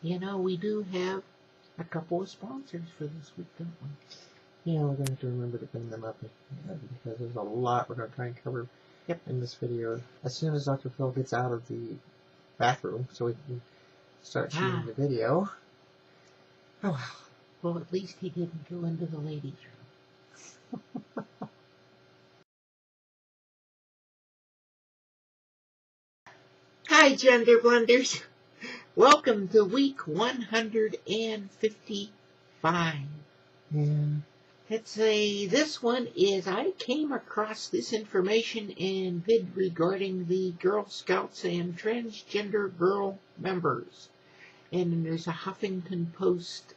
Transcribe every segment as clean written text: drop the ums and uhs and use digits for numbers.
you know, we do have a couple of sponsors for this week, don't we? Yeah, we're going to have to remember to bring them up because there's a lot we're going to try and cover in this video. As soon as Dr. Phil gets out of the bathroom so we can start shooting the video. Oh, wow. Well, at least he didn't go into the ladies' room. Hi, Gender Blenders. Welcome to week 155. This one is, I came across this information in vid regarding the Girl Scouts and transgender girl members. And there's a Huffington Post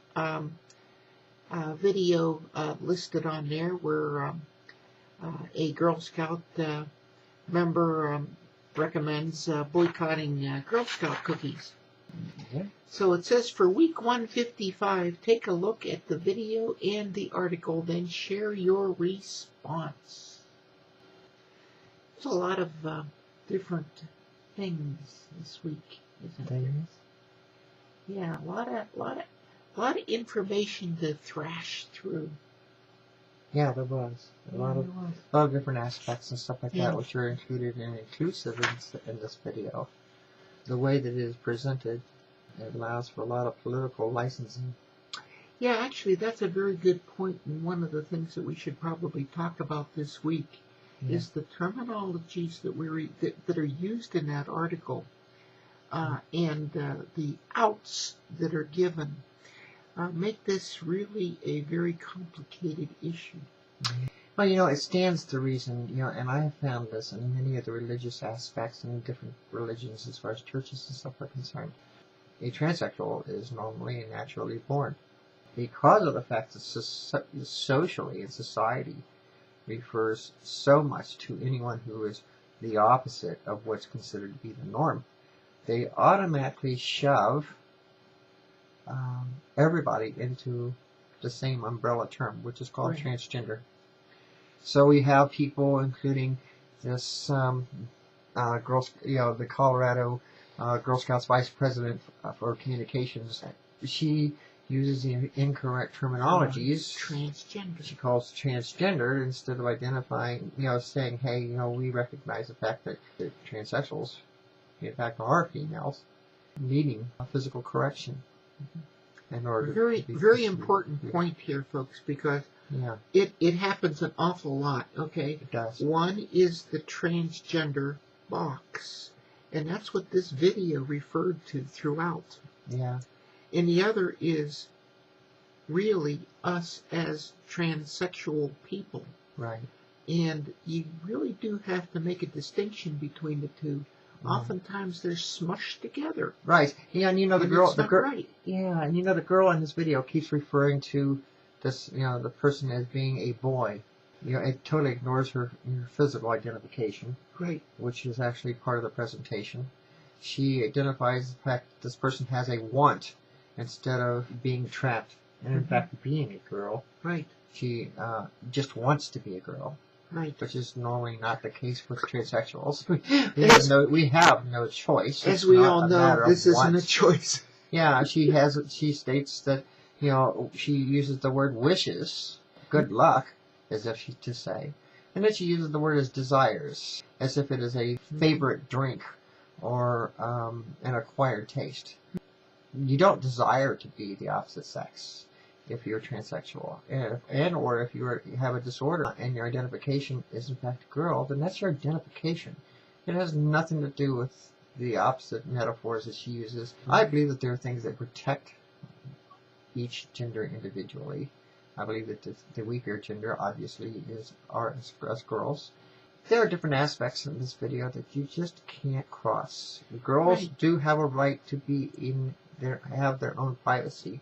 video listed on there where a Girl Scout member recommends boycotting Girl Scout cookies. So it says for week 155, take a look at the video and the article, then share your response. There's a lot of different things this week, isn't there? Yeah, a lot of information to thrash through. Yeah, there was a lot of different aspects and stuff like that, which are included and inclusive in this video. The way that it is presented, it allows for a lot of political licensing. Yeah, actually, that's a very good point, and one of the things that we should probably talk about this week is the terminologies that are used in that article, and the outs that are given make this really a very complicated issue. Well, you know, it stands to reason, you know, and I have found this in many of the religious aspects in different religions as far as churches and stuff are concerned. A transsexual is normally and naturally born because of the fact that socially in society refers so much to anyone who is the opposite of what's considered to be the norm. They automatically shove everybody into the same umbrella term, which is called transgender. So we have people, including this the Colorado Girl Scouts Vice President for Communications. She uses the incorrect terminologies. Transgender. She calls transgender instead of identifying, saying, hey, we recognize the fact that transsexuals, in fact, are females, needing a physical correction. In order very important point here, folks, because it happens an awful lot, okay? It does. One is the transgender box, and that's what this video referred to throughout. Yeah. And the other is really us as transsexual people. Right. And you really do have to make a distinction between the two. Oftentimes they're smushed together. Right. Yeah, and the girl. Right. Yeah, and the girl in this video keeps referring to this, the person as being a boy. It totally ignores her physical identification. Right. Which is actually part of the presentation. She identifies the fact that this person has a want instead of being trapped, and in fact being a girl. Right. She just wants to be a girl. Right. Which is normally not the case with transsexuals. We have no choice. As we all know, this isn't a choice. Yeah, she states that, she uses the word wishes, good luck, as if to say. And then she uses the word as desires, as if it is a favorite drink or an acquired taste. You don't desire to be the opposite sex if you're transsexual, or if you have a disorder and your identification is in fact a girl, then that's your identification. It has nothing to do with the opposite metaphors that she uses. I believe that there are things that protect each gender individually. I believe that the weaker gender obviously are us girls. There are different aspects in this video that you just can't cross. Girls do have a right to have their own privacy.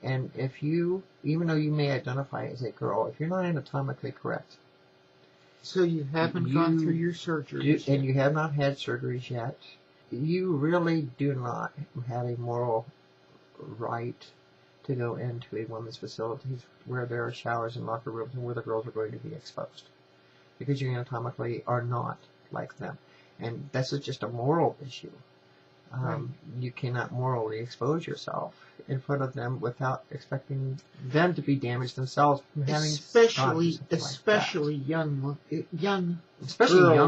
And if even though you may identify as a girl, if you're not anatomically correct. So you haven't gone through your surgeries and you have not had surgeries yet, you really do not have a moral right to go into a women's facilities where there are showers and locker rooms and where the girls are going to be exposed. Because you anatomically are not like them. And this is just a moral issue. You cannot morally expose yourself in front of them without expecting them to be damaged themselves from having especially young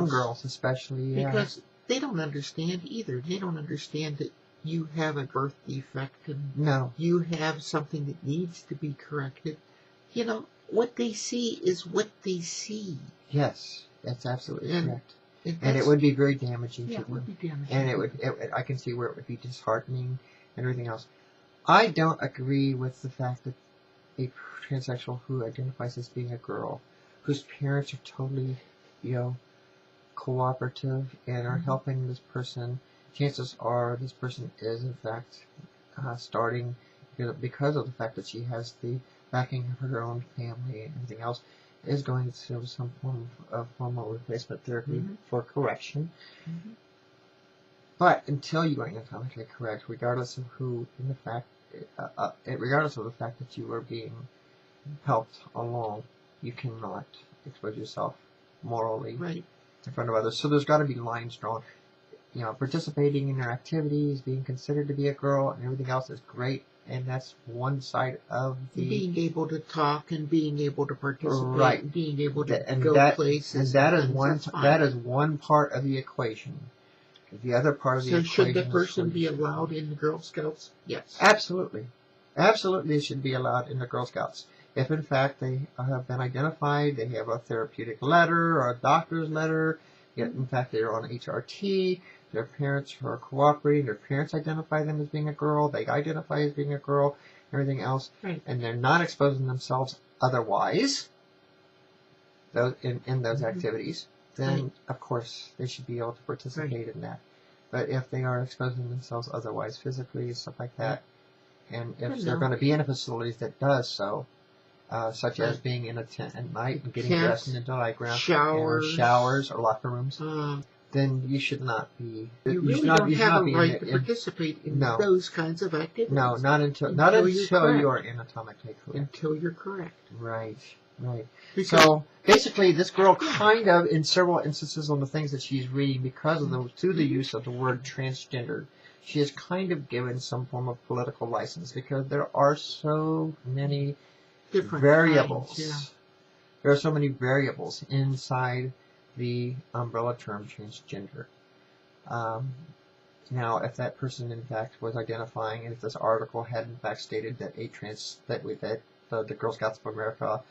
girls, especially because they don't understand either. They don't understand that you have a birth defect and you have something that needs to be corrected. You know, what they see is what they see. Yes, that's absolutely correct. And it would be very damaging to them. It would be damaging. And I can see where it would be disheartening and everything else. I don't agree with the fact that a transsexual who identifies as being a girl, whose parents are totally, cooperative and are helping this person, chances are this person is in fact starting, because of the fact that she has the backing of her own family and everything else, is going to some form of hormone replacement therapy for correction. But until you are anatomically correct, regardless of the fact that you are being helped along, you cannot expose yourself morally in front of others. So there's got to be lines drawn. Participating in their activities, being considered to be a girl, and everything else is great. And that's one side of the... Being able to talk and being able to participate and being able to go places. And that is one part of the equation. The other part of the equation... So should the person be allowed in the Girl Scouts? Yes. Absolutely. Absolutely, they should be allowed in the Girl Scouts. If, in fact, they have been identified, they have a therapeutic letter or a doctor's letter, yet, in fact, they're on HRT, their parents are cooperating, their parents identify them as being a girl, they identify as being a girl, everything else, and they're not exposing themselves otherwise in those activities, then, of course, they should be able to participate in that. But if they are exposing themselves otherwise, physically, stuff like that, and if they're going to be in a facility that does so, such as being in a tent at night and getting dressed in a diagram, showers or locker rooms, then you should not be. You really don't have a right to participate in those kinds of activities. No, not until you are anatomically correct. Until you're correct. Right. So basically, this girl kind of, in several instances on the things that she's reading, because of through the use of the word transgender, she is kind of given some form of political license, because there are so many different variables. There are so many variables inside the umbrella term transgender. Now, if that person in fact was identifying, and if this article had in fact stated that the Girl Scouts of America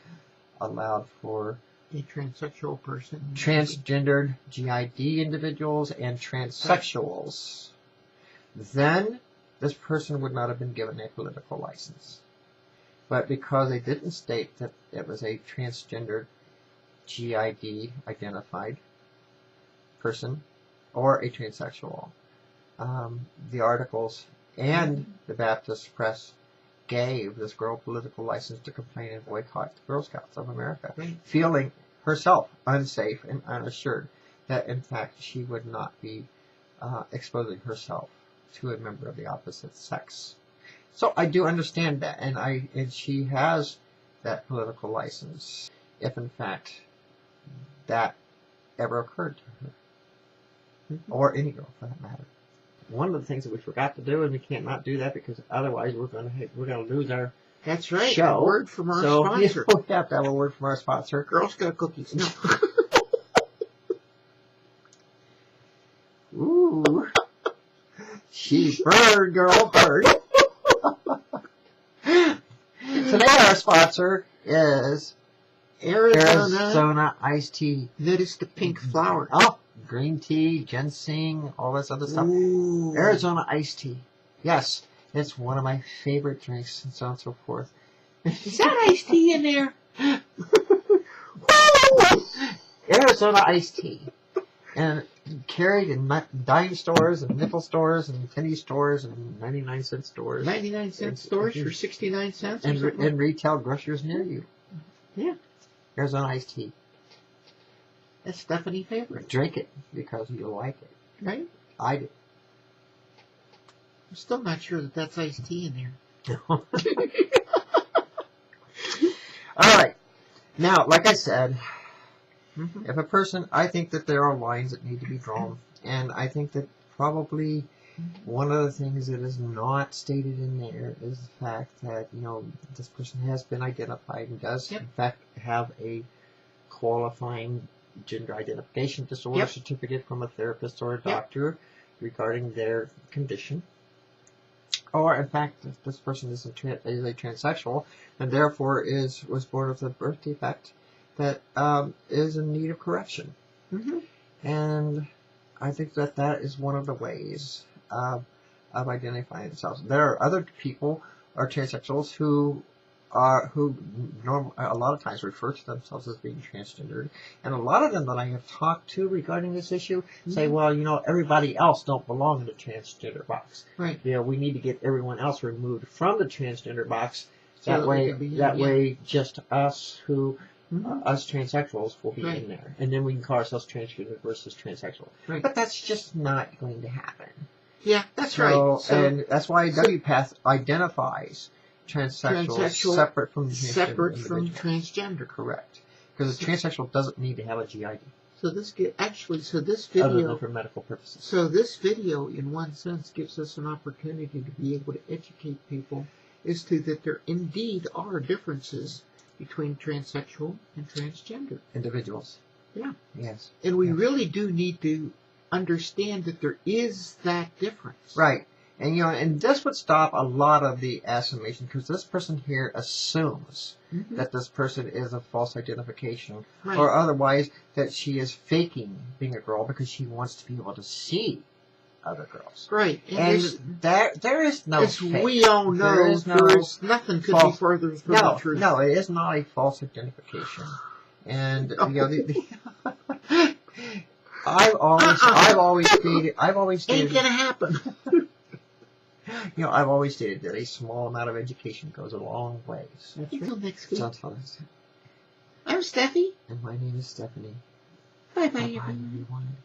allowed for a transsexual person, transgendered GID individuals, and transsexuals, then this person would not have been given a political license. But because they didn't state that it was a transgendered GID identified person or a transsexual, the articles and the Baptist press gave this girl political license to complain and boycott the Girl Scouts of America, feeling herself unsafe and unassured that in fact she would not be exposing herself to a member of the opposite sex. So I do understand that, and she has that political license, if in fact that ever occurred to her, or any girl for that matter. One of the things that we forgot to do, and we can't not do that because otherwise we're going to lose our show. A word from our sponsor. We have to have a word from our sponsor. Girl Scout cookies. No. Ooh. She's bird, girl, bird. Today our sponsor is Arizona iced tea. That is the pink flower. Oh, green tea, ginseng, all this other stuff. Ooh. Arizona iced tea. Yes, it's one of my favorite drinks, and so on and so forth. Is that iced tea in there? Arizona iced tea. And carried in dime stores and nickel stores and penny stores and 99-cent stores. 99-cent stores for 69 cents? And retail grocers near you. Yeah. Arizona iced tea. That's Stephanie's favorite. Drink it because you like it. Right? I do. I'm still not sure that that's iced tea in there. All right. Now, like I said, if a person, I think that there are lines that need to be drawn, and I think that probably One of the things that is not stated in there is the fact that, this person has been identified and does, in fact, have a qualifying gender identification disorder certificate from a therapist or a doctor regarding their condition. Or, in fact, if this person is a transsexual and therefore was born with a birth defect that is in need of correction. And I think that is one of the ways of identifying themselves. There are other people, or transsexuals, who a lot of times refer to themselves as being transgendered, and a lot of them that I have talked to regarding this issue say, well, everybody else don't belong in the transgender box. Right. We need to get everyone else removed from the transgender box. So That way, just us us transsexuals will be in there, and then we can call ourselves transgender versus transsexual. Right. But that's just not going to happen. Yeah, that's right. So, and that's why WPATH identifies transsexual separate from transgender. Correct. Because a transsexual doesn't need to have a GID. So this video, other than for medical purposes. So this video, in one sense, gives us an opportunity to be able to educate people as to that there indeed are differences between transsexual and transgender individuals. Yeah. Yes. And we really do need to understand that there is that difference. Right. And and this would stop a lot of the assumption, because this person here assumes that this person is a false identification, or otherwise that she is faking being a girl because she wants to be able to see other girls. Right. And there is no as fake. We all know nothing could be further from the truth. No, it is not a false identification. And I've always stated ain't gonna happen. I've always stated that a small amount of education goes a long ways. Until next week. I'm Steffi. And my name is Stephanie. Bye-bye, everyone.